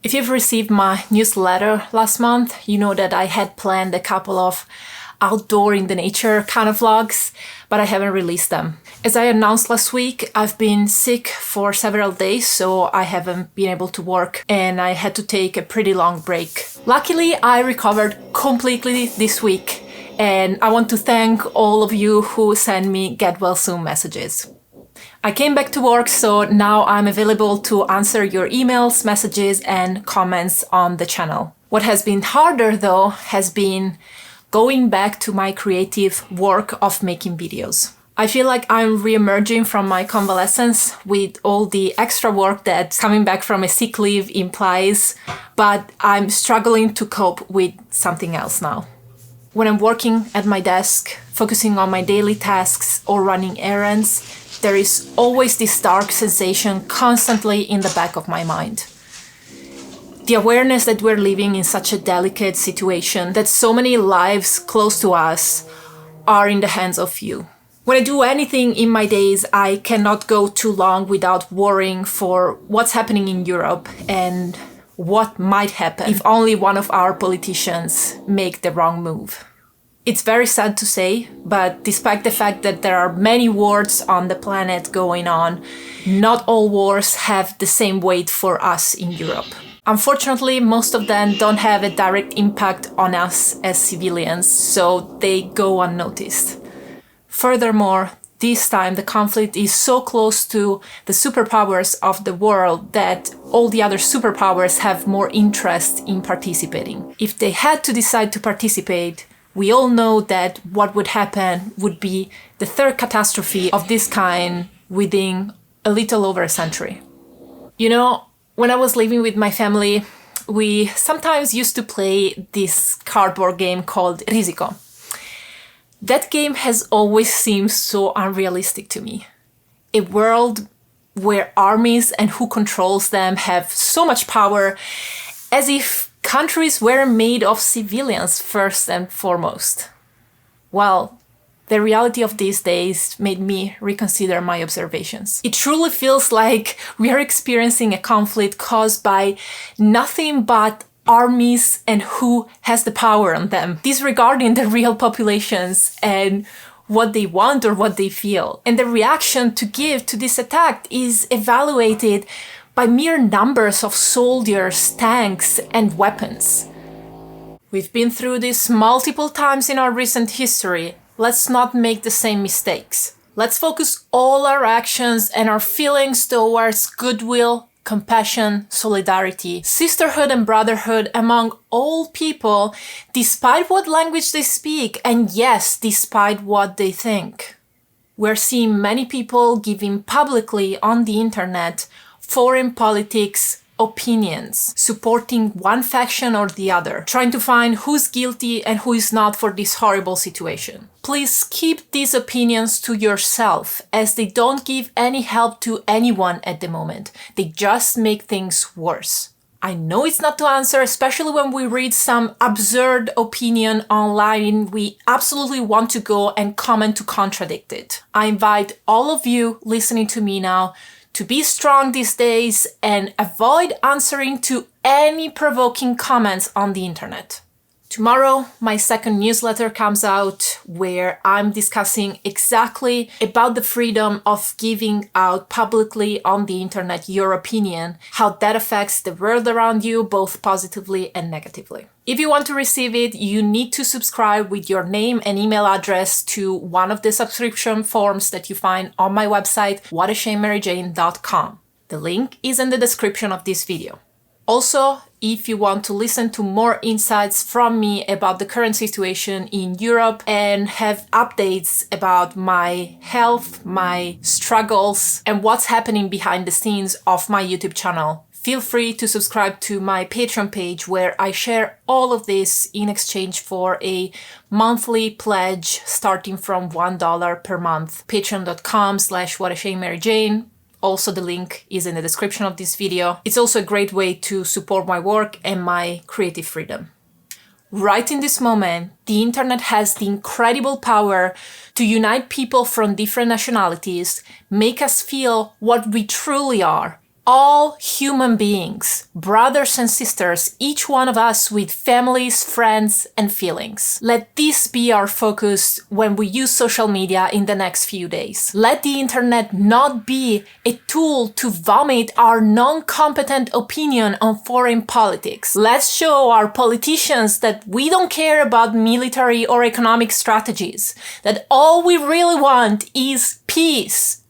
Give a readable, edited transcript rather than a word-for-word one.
If you've received my newsletter last month, you know that I had planned a couple of outdoor in the nature kind of vlogs, but I haven't released them. As I announced last week, I've been sick for several days, so I haven't been able to work and I had to take a pretty long break. Luckily, I recovered completely this week, and I want to thank all of you who send me get well soon messages. I came back to work, so now I'm available to answer your emails, messages, and comments on the channel. What has been harder though has been going back to my creative work of making videos. I feel like I'm re-emerging from my convalescence with all the extra work that coming back from a sick leave implies, but I'm struggling to cope with something else now. When I'm working at my desk, focusing on my daily tasks or running errands, there is always this dark sensation constantly in the back of my mind. The awareness that we're living in such a delicate situation, that so many lives close to us are in the hands of few. When I do anything in my days, I cannot go too long without worrying for what's happening in Europe and what might happen if only one of our politicians make the wrong move. It's very sad to say, but despite the fact that there are many wars on the planet going on, not all wars have the same weight for us in Europe. Unfortunately, most of them don't have a direct impact on us as civilians, so they go unnoticed. Furthermore, this time the conflict is so close to the superpowers of the world that all the other superpowers have more interest in participating. If they had to decide to participate, we all know that what would happen would be the third catastrophe of this kind within a little over a century. You know, when I was living with my family, we sometimes used to play this cardboard game called Risiko. That game has always seemed so unrealistic to me. A world where armies and who controls them have so much power, as if countries were made of civilians first and foremost. Well, the reality of these days made me reconsider my observations. It truly feels like we are experiencing a conflict caused by nothing but armies and who has the power on them, disregarding the real populations and what they want or what they feel. And the reaction to give to this attack is evaluated by mere numbers of soldiers, tanks, and weapons. We've been through this multiple times in our recent history. Let's not make the same mistakes. Let's focus all our actions and our feelings towards goodwill, compassion, solidarity, sisterhood and brotherhood among all people, despite what language they speak, and yes, despite what they think. We're seeing many people giving publicly on the internet foreign politics opinions, supporting one faction or the other, trying to find who's guilty and who is not for this horrible situation. Please keep these opinions to yourself, as they don't give any help to anyone at the moment. They just make things worse. I know it's not to answer, especially when we read some absurd opinion online. We absolutely want to go and comment to contradict it. I invite all of you listening to me now to be strong these days and avoid answering to any provoking comments on the internet. Tomorrow, my second newsletter comes out where I'm discussing exactly about the freedom of giving out publicly on the internet your opinion, how that affects the world around you, both positively and negatively. If you want to receive it, you need to subscribe with your name and email address to one of the subscription forms that you find on my website, whatashamemaryjane.com. The link is in the description of this video. Also, if you want to listen to more insights from me about the current situation in Europe and have updates about my health, my struggles, and what's happening behind the scenes of my YouTube channel, feel free to subscribe to my Patreon page where I share all of this in exchange for a monthly pledge starting from $1 per month. Patreon.com/whatashamemaryjane. Also, the link is in the description of this video. It's also a great way to support my work and my creative freedom. Right in this moment, the internet has the incredible power to unite people from different nationalities, make us feel what we truly are, all human beings, brothers and sisters, each one of us with families, friends, and feelings. Let this be our focus when we use social media in the next few days. Let the internet not be a tool to vomit our non-competent opinion on foreign politics. Let's show our politicians that we don't care about military or economic strategies, that all we really want is peace.